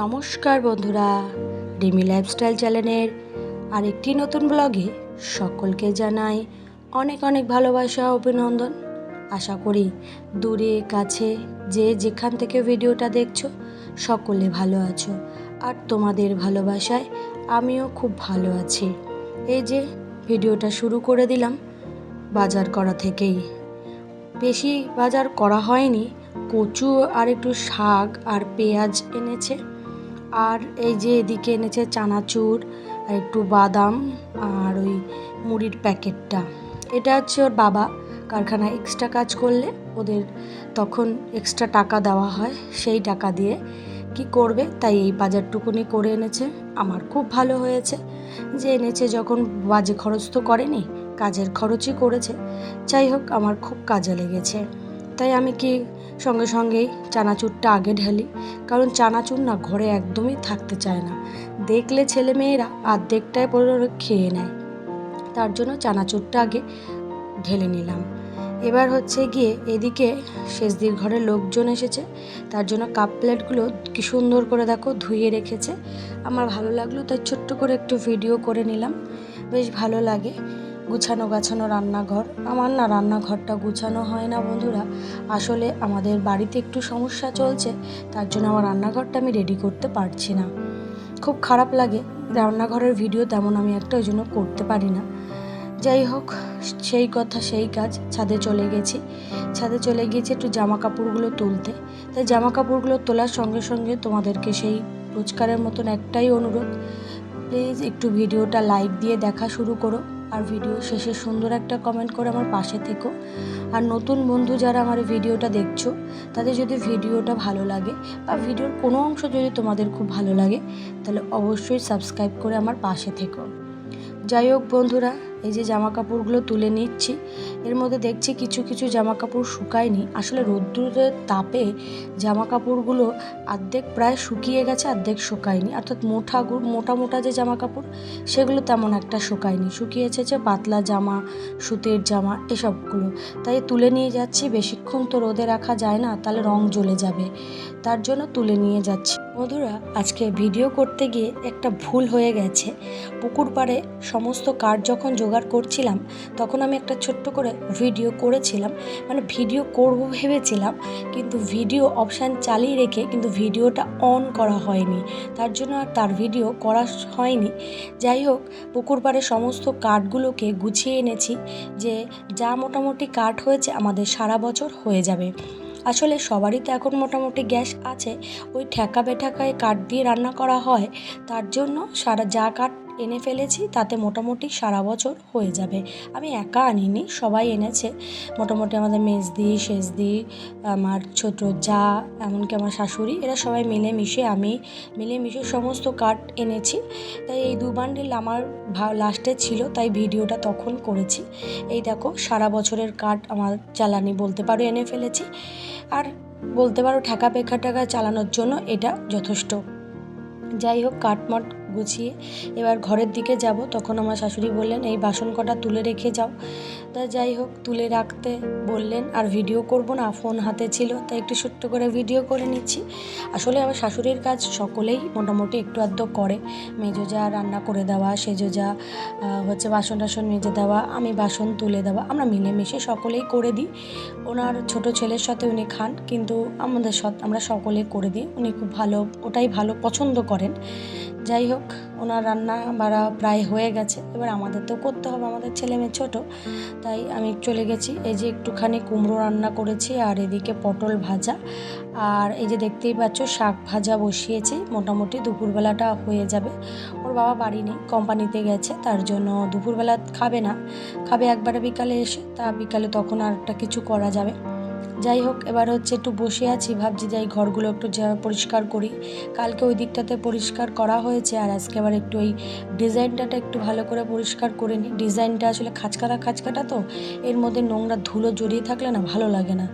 নমস্কার বন্ধুরা, রিমি লাইফস্টাইল চ্যানেলের আরেকটি নতুন ব্লগে সকলকে জানাই অনেক অনেক ভালোবাসা ও অভিনন্দন। আশা করি দূরে কাছে যে যেখান থেকে ভিডিওটা দেখছো সকলে ভালো আছো, আর তোমাদের ভালোবাসায় আমিও খুব ভালো আছি। এই যে ভিডিওটা শুরু করে দিলাম বাজার করা থেকেই। বেশি বাজার করা হয়নি, কচু আর একটু শাক আর পেঁয়াজ এনেছে, আর এই যে এদিকে এনেছে চানাচুর আর একটু বাদাম আর ওই মুড়ির প্যাকেটটা। এটা হচ্ছে ওর বাবা কারখানায় এক্সট্রা কাজ করলে ওদের তখন এক্সট্রা টাকা দেওয়া হয়, সেই টাকা দিয়ে কি করবে তাই এই বাজারটুকুনি করে এনেছে। আমার খুব ভালো হয়েছে যে এনেছে, যখন বাজে খরচ তো করেনি, কাজের খরচই করেছে। যাই হোক, আমার খুব কাজে লেগেছে। তাই আমি কি সঙ্গে সঙ্গেই চানাচুরটা আগে ঢালি, কারণ চানাচুর না ঘরে একদমই থাকতে চায় না, দেখলে ছেলেমেয়েরা অর্ধেকটাই পরে খেয়ে নেয়। তার জন্য চানাচুরটা আগে ঢেলে নিলাম। এবার হচ্ছে গিয়ে এদিকে শেষদির ঘরের লোকজন এসেছে, তার জন্য কাপ প্লেটগুলো কি সুন্দর করে দেখো ধুয়ে রেখেছে। আমার ভালো লাগলো তাই ছোট্ট করে একটু ভিডিও করে নিলাম। বেশ ভালো লাগে গুছানো গাছানো রান্নাঘর। আমার না রান্নাঘরটা গুছানো হয় না বন্ধুরা, আসলে আমাদের বাড়িতে একটু সমস্যা চলছে, তার জন্য আমার রান্নাঘরটা আমি রেডি করতে পারছি না। খুব খারাপ লাগে, রান্নাঘরের ভিডিও তেমন আমি একটা ওই জন্য করতে পারি না। যাই হোক, সেই কথা সেই কাজ, ছাদে চলে গিয়েছি একটু জামা কাপড়গুলো তুলতে। তাই জামা কাপড়গুলো তোলার সঙ্গে সঙ্গে তোমাদেরকে সেই রোজকারের মতন একটাই অনুরোধ, প্লিজ একটু ভিডিওটা লাইক দিয়ে দেখা শুরু করো, আর ভিডিও শেষে সুন্দর একটা কমেন্ট করে আমার পাশে থেকো। আর নতুন বন্ধু যারা আমার ভিডিওটা দেখছো, তাদের যদি ভিডিওটা ভালো লাগে বা ভিডিওর কোনো অংশ যদি তোমাদের খুব ভালো লাগে, তাহলে অবশ্যই সাবস্ক্রাইব করে আমার পাশে থেকো। যাই হোক বন্ধুরা, এই যে জামা কাপড়গুলো তুলে নিচ্ছি, এর মধ্যে দেখছি কিছু কিছু জামা কাপড় শুকায়নি। আসলে রোদ্দুরের তাপে জামা কাপড়গুলো অর্ধেক প্রায় শুকিয়ে গেছে, অর্ধেক শুকায়নি। অর্থাৎ মোটা মোটা যে জামা কাপড় সেগুলো তেমন একটা শুকায়নি, শুকিয়েছে যে পাতলা জামা, সুতির জামা এসবগুলো। তাই তুলে নিয়ে যাচ্ছি, বেশিক্ষণ তো রোদে রাখা যায় না, তাহলে রং জ্বলে যাবে, তার জন্য তুলে নিয়ে যাচ্ছি। বন্ধুরা, আজকে ভিডিও করতে গিয়ে একটা ভুল হয়ে গেছে। পুকুর পাড়ে সমস্ত কাঠ যখন জোগাড় করছিলাম, তখন আমি একটা ছোট্ট করে ভিডিও করেছিলাম, মানে ভিডিও করব ভেবেছিলাম, কিন্তু ভিডিও অপশান চালিয়ে রেখে কিন্তু ভিডিওটা অন করা হয়নি, তার জন্য আর তার ভিডিও করা হয়নি। যাই হোক, পুকুর পাড়ে সমস্ত কাঠগুলোকে গুছিয়ে এনেছি, যে যা মোটামুটি কাঠ হয়েছে আমাদের সারা বছর হয়ে যাবে। আসলে সবারই তো এখন মোটামুটি গ্যাস আছে, ওই ঠেকা বেঠাকায় কাঠ দিয়ে রান্না করা হয়, তার জন্য যা কাঠ এনে ফেলেছি তাতে মোটামুটি সারা বছর হয়ে যাবে। আমি একা আনিনি, সবাই এনেছে, মোটামুটি আমাদের মেজদি, শেষদি, আমার ছোট যা, এমনকি আমার শাশুড়ি, এরা সবাই মিলেমিশে সমস্ত কাঠ এনেছি। তাই এই 2 বান্ডিল আমার লাস্টে ছিল, তাই ভিডিওটা তখন করেছি। এই দেখো, সারা বছরের কাঠ আমার জ্বালানি বলতে পারো এনে ফেলেছি, আর বলতে পারো ঠেকা টাকা চালানোর জন্য এটা যথেষ্ট। যাই হোক, কাঠমাট গুছিয়ে এবার ঘরের দিকে যাব, তখন আমার শাশুড়ি বললেন এই বাসন কটা তুলে রেখে যাও। তা যাই হোক, তুলে রাখতে বললেন, আর ভিডিও করব না, ফোন হাতে ছিল, তাই একটু ছোট্ট করে ভিডিও করে নিচ্ছি। আসলে আমার শাশুড়ির কাজ সকলেই মোটামুটি একটু আধটু করে, মেজো যা রান্না করে দেওয়া, সেজো যা হচ্ছে বাসন টাসন মেজে দেওয়া, আমি বাসন তুলে দেওয়া, আমরা মিলেমিশে সকলেই করে দিই। ওনার ছোট ছেলের সাথে উনি খান, কিন্তু আমরা সকলে করে দিই, উনি খুব ভালো, ওটাই ভালো পছন্দ করেন। যাই হোক, ওনার রান্না বাড়া প্রায় হয়ে গেছে, এবার আমাদের তো করতে হবে, আমাদের ছেলে মেয়ে ছোটো, তাই আমি চলে গেছি। এই যে একটুখানি কুমড়ো রান্না করেছি, আর এদিকে পটল ভাজা, আর এই যে দেখতেই পাচ্ছ শাক ভাজা বসিয়েছি, মোটামুটি দুপুরবেলাটা হয়ে যাবে। ওর বাবা বাড়ি নেই, কোম্পানিতে গেছে, তার জন্য দুপুরবেলা খাবে না, খাবে একবারে বিকালে এসে, তা বিকালে তখন আর একটা কিছু করা যাবে। যাই হোক, এবার হচ্ছে একটু বসে আছি, ভাবছি যাই ঘরগুলো একটু পরিষ্কার করি। কালকে ওই দিকটাতে পরিষ্কার করা হয়েছে, আর আজকে আবার একটু ওই ডিজাইনটা একটু ভালো করে পরিষ্কার করে নিই। ডিজাইনটা আসলে খাঁচকাটা তো, এর মধ্যে নোংরা ধুলো জড়িয়ে থাকলে না ভালো লাগে না,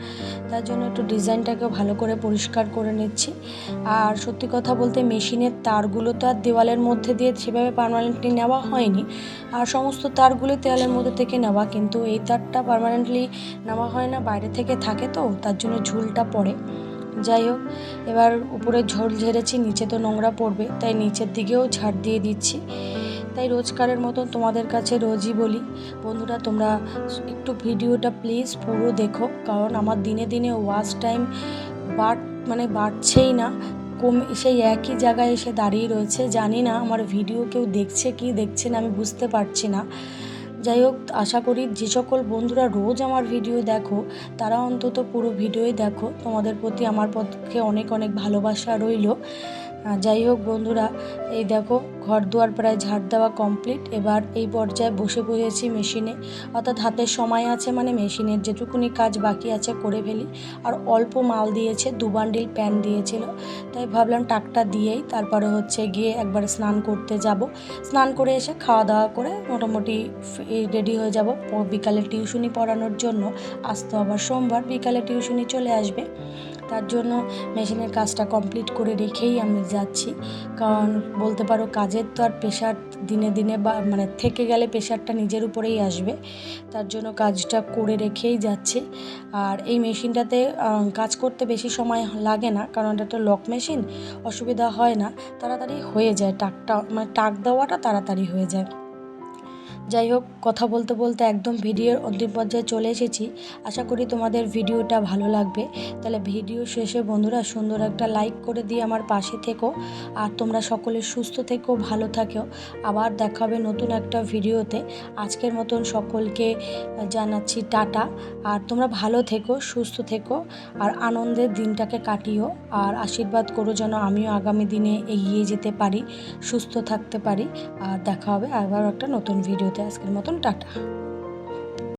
তার জন্য একটু ডিজাইনটাকে ভালো করে পরিষ্কার করে নিচ্ছি। আর সত্যি কথা বলতে, মেশিনের তারগুলো তো আর দেওয়ালের মধ্যে দিয়ে সেভাবে পার্মানেন্টলি নেওয়া হয়নি, আর সমস্ত তারগুলো দেওয়ালের মধ্যে থেকে নেওয়া, কিন্তু এই তারটা পার্মানেন্টলি নেওয়া হয় না, বাইরে থেকে থাকে তো, তার জন্য ঝুলটা পড়ে। যাই হোক, এবার উপরে ঝোল ঝেড়েছি, নিচে তো নোংরা পড়বে, তাই নিচের দিকেও ঝাড় দিয়ে দিচ্ছি। তাই রোজকারের মতন তোমাদের কাছে রোজই বলি, বন্ধুরা তোমরা একটু ভিডিওটা প্লিজ পুরো দেখো, কারণ আমার দিনে দিনে ওয়াচ টাইম বাড়ছেই না, সেই একই জায়গায় এসে দাঁড়িয়ে রয়েছে। জানি না আমার ভিডিও কেউ দেখছে কি দেখছে না, আমি বুঝতে পারছি না। যাই হোক, আশা করি যে সকল বন্ধুরা রোজ আমার ভিডিও দেখো তারা অন্তত পুরো ভিডিওই দেখো। তোমাদের প্রতি আমার পক্ষে অনেক অনেক ভালোবাসা রইল। যাই হোক বন্ধুরা, এই দেখো ঘর দুয়ার প্রায় ঝাড় দেওয়া কমপ্লিট। এবার এই পর্যায়ে বসে পড়েছি মেশিনে, অর্থাৎ হাতের সময় আছে মানে মেশিনের যেটুকুনি কাজ বাকি আছে করে ফেলি। আর অল্প মাল দিয়েছে, 2 বান্ডিল প্যান্ট দিয়েছিল, তাই ভাবলাম টাকটা দিয়েই তারপরে হচ্ছে গিয়ে একবার স্নান করতে যাব। স্নান করে এসে খাওয়া দাওয়া করে মোটামুটি রেডি হয়ে যাব বিকালে টিউশনি পড়ানোর জন্য। আজ তো আবার সোমবার, বিকালে টিউশনি চলে আসবে, তার জন্য মেশিনের কাজটা কমপ্লিট করে রেখেই আমি যাচ্ছি। কারণ বলতে পারো কাজের তো আর প্রেশার দিনে দিনে থেকে গেলে প্রেশারটা নিজের উপরেই আসবে, তার জন্য কাজটা করে রেখেই যাচ্ছি। আর এই মেশিনটাতে কাজ করতে বেশি সময় লাগে না, কারণ এটা তো লক মেশিন, অসুবিধা হয় না, তাড়াতাড়ি হয়ে যায়। টাক দেওয়াটা তাড়াতাড়ি হয়ে যায়। যাই হোক, কথা বলতে বলতে একদম ভিডিওর অন্তিম পর্যায়ে চলে এসেছি। আশা করি তোমাদের ভিডিওটা ভালো লাগবে। তাহলে ভিডিও শেষে বন্ধুরা সুন্দর একটা লাইক করে দিয়ে আমার পাশে থেকো। আর তোমরা সকলে সুস্থ থেকো, ভালো থাকো। আবার দেখা হবে নতুন একটা ভিডিওতে। আজকের মতন সকলকে জানাচ্ছি টাটা। আর তোমরা ভালো থেকো, সুস্থ থেকো, আর আনন্দের দিনটাকে কাটিও। আর আশীর্বাদ করো যেন আমিও আগামী দিনে এগিয়ে যেতে পারি, সুস্থ থাকতে পারি। আর দেখা হবে আবার একটা নতুন ভিডিওতে। আজকের মতন টাটা।